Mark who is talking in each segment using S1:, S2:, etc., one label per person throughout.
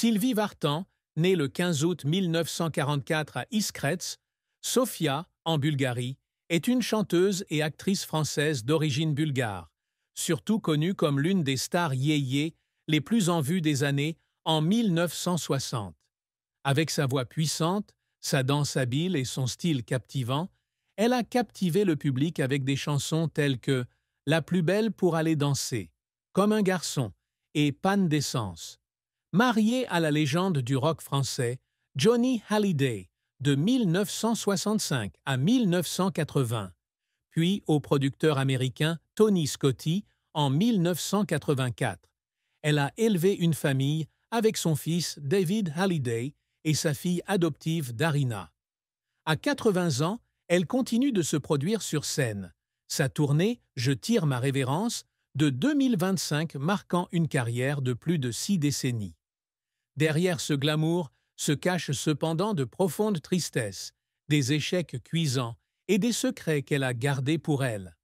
S1: Sylvie Vartan, née le 15 août 1944 à Iskretz, Sofia, en Bulgarie, est une chanteuse et actrice française d'origine bulgare, surtout connue comme l'une des stars yéyé les plus en vue des années en 1960. Avec sa voix puissante, sa danse habile et son style captivant, elle a captivé le public avec des chansons telles que « La plus belle pour aller danser »,« Comme un garçon » et « Panne d'essence ». Mariée à la légende du rock français, Johnny Hallyday, de 1965 à 1980, puis au producteur américain Tony Scotti en 1984. Elle a élevé une famille avec son fils David Hallyday et sa fille adoptive Darina. À 80 ans, elle continue de se produire sur scène. Sa tournée « Je tire ma révérence » de 2025 marquant une carrière de plus de 6 décennies. Derrière ce glamour se cachent cependant de profondes tristesses, des échecs cuisants et des secrets qu'elle a gardés pour elle.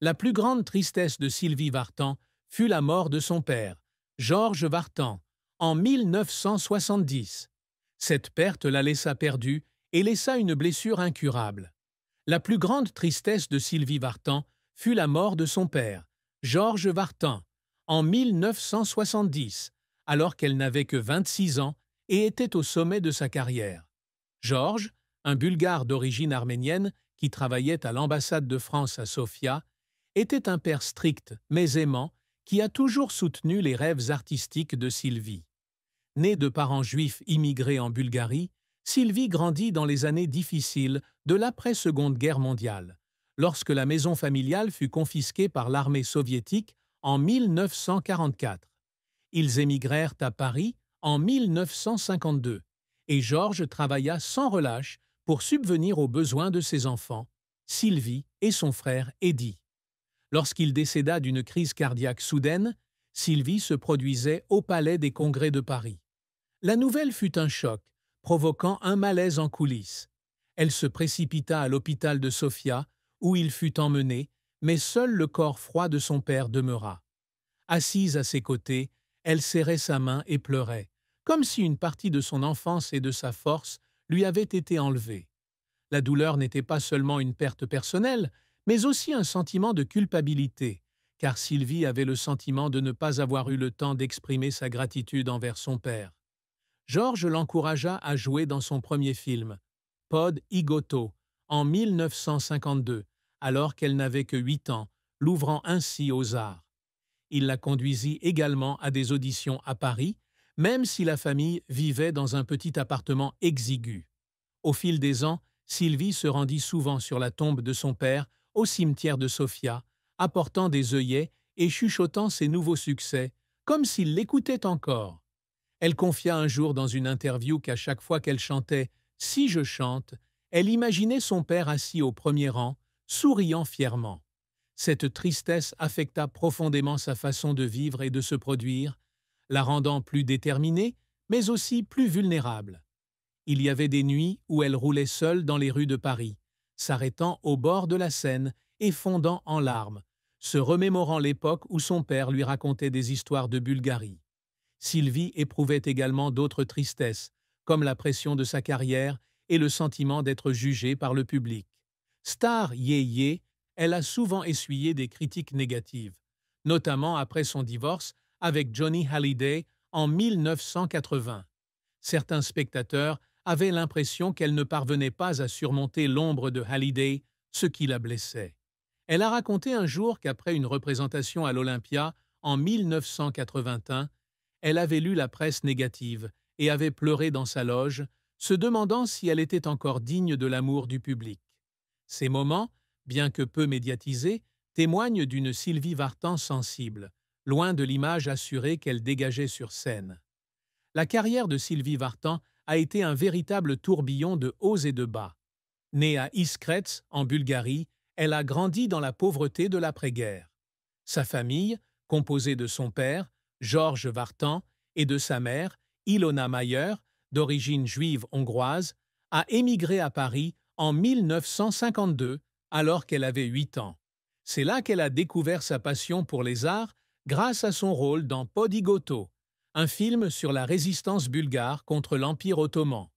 S1: La plus grande tristesse de Sylvie Vartan fut la mort de son père, Georges Vartan, en 1970. Cette perte la laissa perdue et laissa une blessure incurable. La plus grande tristesse de Sylvie Vartan fut la mort de son père, Georges Vartan, en 1970, alors qu'elle n'avait que 26 ans et était au sommet de sa carrière. Georges, un Bulgare d'origine arménienne qui travaillait à l'ambassade de France à Sofia, était un père strict mais aimant qui a toujours soutenu les rêves artistiques de Sylvie. Née de parents juifs immigrés en Bulgarie, Sylvie grandit dans les années difficiles de l'après-Seconde Guerre mondiale, lorsque la maison familiale fut confisquée par l'armée soviétique en 1944. Ils émigrèrent à Paris en 1952 et Georges travailla sans relâche pour subvenir aux besoins de ses enfants, Sylvie et son frère Eddy. Lorsqu'il décéda d'une crise cardiaque soudaine, Sylvie se produisait au Palais des Congrès de Paris. La nouvelle fut un choc, provoquant un malaise en coulisses. Elle se précipita à l'hôpital de Sofia, où il fut emmené, mais seul le corps froid de son père demeura. Assise à ses côtés, elle serrait sa main et pleurait, comme si une partie de son enfance et de sa force lui avait été enlevée. La douleur n'était pas seulement une perte personnelle, mais aussi un sentiment de culpabilité, car Sylvie avait le sentiment de ne pas avoir eu le temps d'exprimer sa gratitude envers son père. Georges l'encouragea à jouer dans son premier film, Pod Igoto, en 1952, alors qu'elle n'avait que 8 ans, l'ouvrant ainsi aux arts. Il la conduisit également à des auditions à Paris, même si la famille vivait dans un petit appartement exigu. Au fil des ans, Sylvie se rendit souvent sur la tombe de son père au cimetière de Sofia, apportant des œillets et chuchotant ses nouveaux succès, comme s'il l'écoutait encore. Elle confia un jour dans une interview qu'à chaque fois qu'elle chantait « Si je chante », elle imaginait son père assis au premier rang, souriant fièrement. Cette tristesse affecta profondément sa façon de vivre et de se produire, la rendant plus déterminée, mais aussi plus vulnérable. Il y avait des nuits où elle roulait seule dans les rues de Paris, s'arrêtant au bord de la Seine et fondant en larmes, se remémorant l'époque où son père lui racontait des histoires de Bulgarie. Sylvie éprouvait également d'autres tristesses, comme la pression de sa carrière et le sentiment d'être jugée par le public. Star yéyé, elle a souvent essuyé des critiques négatives, notamment après son divorce avec Johnny Hallyday en 1980. Certains spectateurs avaient l'impression qu'elle ne parvenait pas à surmonter l'ombre de Hallyday, ce qui la blessait. Elle a raconté un jour qu'après une représentation à l'Olympia en 1981, elle avait lu la presse négative et avait pleuré dans sa loge, se demandant si elle était encore digne de l'amour du public. Ces moments, bien que peu médiatisés, témoignent d'une Sylvie Vartan sensible, loin de l'image assurée qu'elle dégageait sur scène. La carrière de Sylvie Vartan a été un véritable tourbillon de hauts et de bas. Née à Iskretz, en Bulgarie, elle a grandi dans la pauvreté de l'après-guerre. Sa famille, composée de son père, Georges Vartan, et de sa mère, Ilona Mayer, d'origine juive hongroise, a émigré à Paris en 1952, alors qu'elle avait 8 ans. C'est là qu'elle a découvert sa passion pour les arts grâce à son rôle dans Pod Igoto, un film sur la résistance bulgare contre l'Empire ottoman.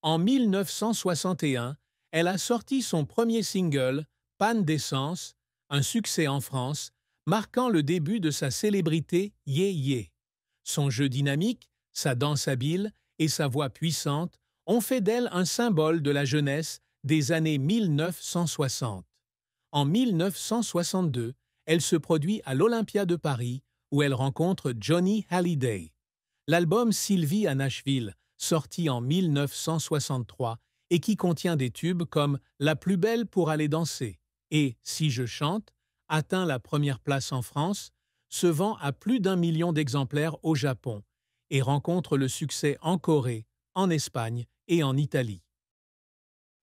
S1: En 1961, elle a sorti son premier single, Panne d'essence, un succès en France, marquant le début de sa célébrité Yé Yé. Son jeu dynamique, sa danse habile et sa voix puissante ont fait d'elle un symbole de la jeunesse des années 1960. En 1962, elle se produit à l'Olympia de Paris, où elle rencontre Johnny Hallyday. L'album Sylvie à Nashville, sorti en 1963 et qui contient des tubes comme La plus belle pour aller danser et Si je chante, atteint la première place en France, se vend à plus d'1 million d'exemplaires au Japon et rencontre le succès en Corée, en Espagne et en Italie.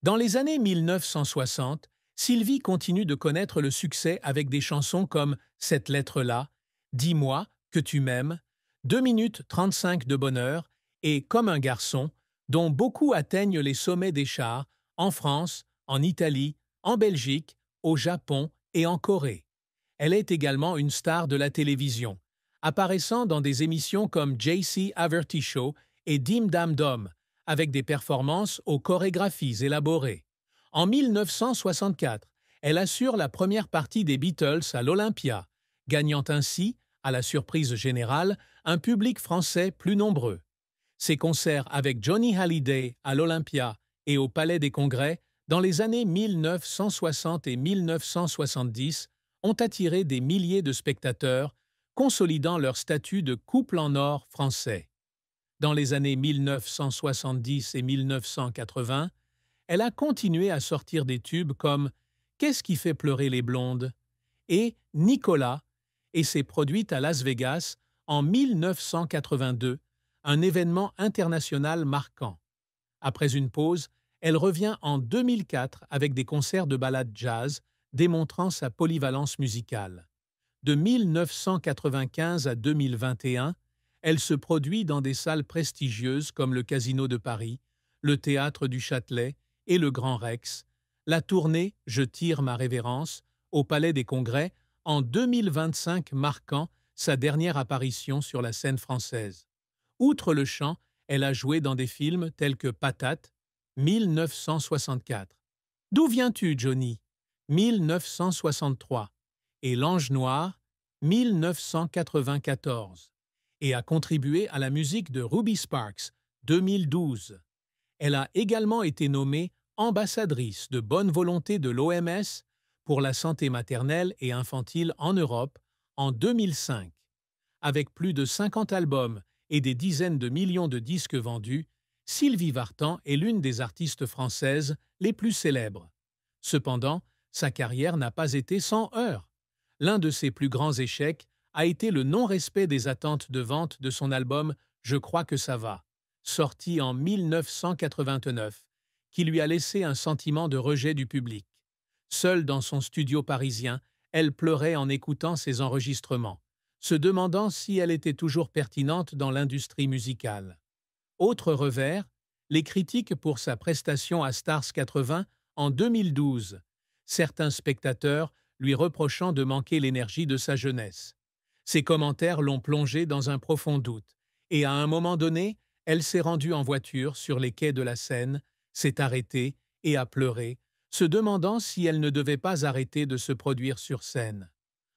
S1: Dans les années 1960, Sylvie continue de connaître le succès avec des chansons comme Cette lettre-là, Dis-moi que tu m'aimes, 2 minutes 35 de bonheur et Comme un garçon, dont beaucoup atteignent les sommets des charts en France, en Italie, en Belgique, au Japon et en Corée. Elle est également une star de la télévision, apparaissant dans des émissions comme JC Averty Show et Dim Dam Dom, avec des performances aux chorégraphies élaborées. En 1964, elle assure la première partie des Beatles à l'Olympia, gagnant ainsi, à la surprise générale, un public français plus nombreux. Ses concerts avec Johnny Hallyday à l'Olympia et au Palais des Congrès dans les années 1960 et 1970 ont attiré des milliers de spectateurs, consolidant leur statut de couple en or français. Dans les années 1970 et 1980, elle a continué à sortir des tubes comme Qu'est-ce qui fait pleurer les blondes et Nicolas, et s'est produite à Las Vegas en 1982, un événement international marquant. Après une pause, elle revient en 2004 avec des concerts de ballades jazz, démontrant sa polyvalence musicale. De 1995 à 2021, elle se produit dans des salles prestigieuses comme le Casino de Paris, le Théâtre du Châtelet et le Grand Rex, la tournée Je tire ma révérence au Palais des Congrès en 2025 marquant sa dernière apparition sur la scène française. Outre le chant, elle a joué dans des films tels que Patate, 1964, D'où viens-tu, Johnny, 1963, et L'Ange Noir, 1994, et a contribué à la musique de Ruby Sparks, 2012. Elle a également été nommée ambassadrice de bonne volonté de l'OMS pour la santé maternelle et infantile en Europe en 2005. Avec plus de 50 albums et des dizaines de millions de disques vendus, Sylvie Vartan est l'une des artistes françaises les plus célèbres. Cependant, sa carrière n'a pas été sans heurts. L'un de ses plus grands échecs a été le non-respect des attentes de vente de son album Je crois que ça va, sorti en 1989, qui lui a laissé un sentiment de rejet du public. Seule dans son studio parisien, elle pleurait en écoutant ses enregistrements, se demandant si elle était toujours pertinente dans l'industrie musicale. Autre revers, les critiques pour sa prestation à Stars 80 en 2012, certains spectateurs lui reprochant de manquer l'énergie de sa jeunesse. Ses commentaires l'ont plongée dans un profond doute, et à un moment donné, elle s'est rendue en voiture sur les quais de la Seine, s'est arrêtée et a pleuré, se demandant si elle ne devait pas arrêter de se produire sur scène.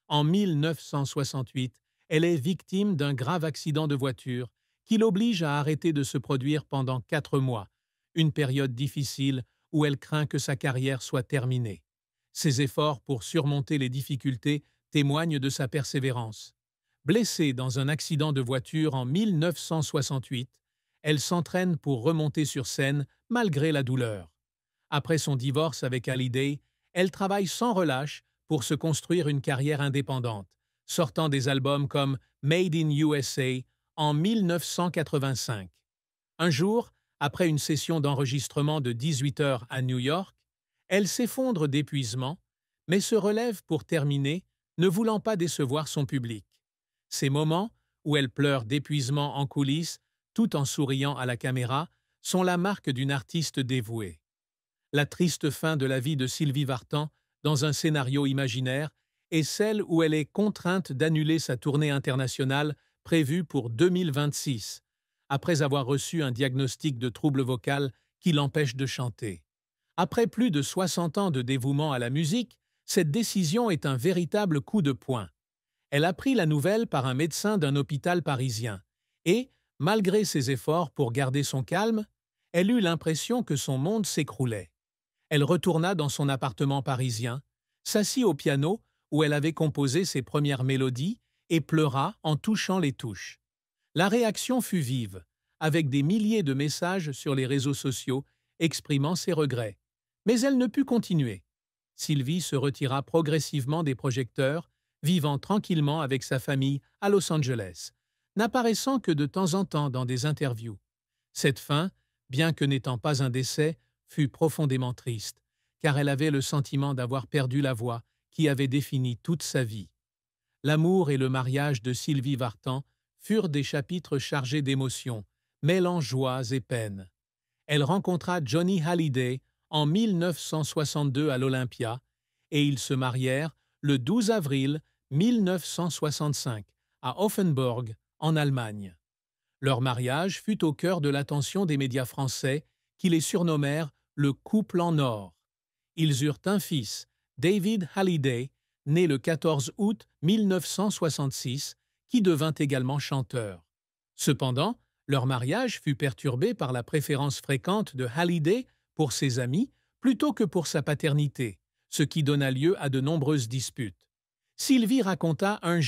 S1: En 1968, elle est victime d'un grave accident de voiture qui l'oblige à arrêter de se produire pendant 4 mois, une période difficile où elle craint que sa carrière soit terminée. Ses efforts pour surmonter les difficultés témoignent de sa persévérance. Blessée dans un accident de voiture en 1968, elle s'entraîne pour remonter sur scène malgré la douleur. Après son divorce avec Hallyday, elle travaille sans relâche pour se construire une carrière indépendante, sortant des albums comme Made in USA en 1985. Un jour, après une session d'enregistrement de 18 heures à New York, elle s'effondre d'épuisement, mais se relève pour terminer, ne voulant pas décevoir son public. Ces moments, où elle pleure d'épuisement en coulisses, tout en souriant à la caméra, sont la marque d'une artiste dévouée. La triste fin de la vie de Sylvie Vartan, dans un scénario imaginaire, est celle où elle est contrainte d'annuler sa tournée internationale prévu pour 2026, après avoir reçu un diagnostic de trouble vocal qui l'empêche de chanter. Après plus de 60 ans de dévouement à la musique, cette décision est un véritable coup de poing. Elle apprit la nouvelle par un médecin d'un hôpital parisien et, malgré ses efforts pour garder son calme, elle eut l'impression que son monde s'écroulait. Elle retourna dans son appartement parisien, s'assit au piano où elle avait composé ses premières mélodies et pleura en touchant les touches. La réaction fut vive, avec des milliers de messages sur les réseaux sociaux exprimant ses regrets. Mais elle ne put continuer. Sylvie se retira progressivement des projecteurs, vivant tranquillement avec sa famille à Los Angeles, n'apparaissant que de temps en temps dans des interviews. Cette fin, bien que n'étant pas un décès, fut profondément triste, car elle avait le sentiment d'avoir perdu la voix qui avait défini toute sa vie. L'amour et le mariage de Sylvie Vartan furent des chapitres chargés d'émotions, mêlant joies et peines. Elle rencontra Johnny Hallyday en 1962 à l'Olympia et ils se marièrent le 12 avril 1965 à Offenburg, en Allemagne. Leur mariage fut au cœur de l'attention des médias français qui les surnommèrent le couple en or. Ils eurent un fils, David Hallyday, né le 14 août 1966, qui devint également chanteur. Cependant, leur mariage fut perturbé par la préférence fréquente de Hallyday pour ses amis plutôt que pour sa paternité, ce qui donna lieu à de nombreuses disputes. Sylvie raconta un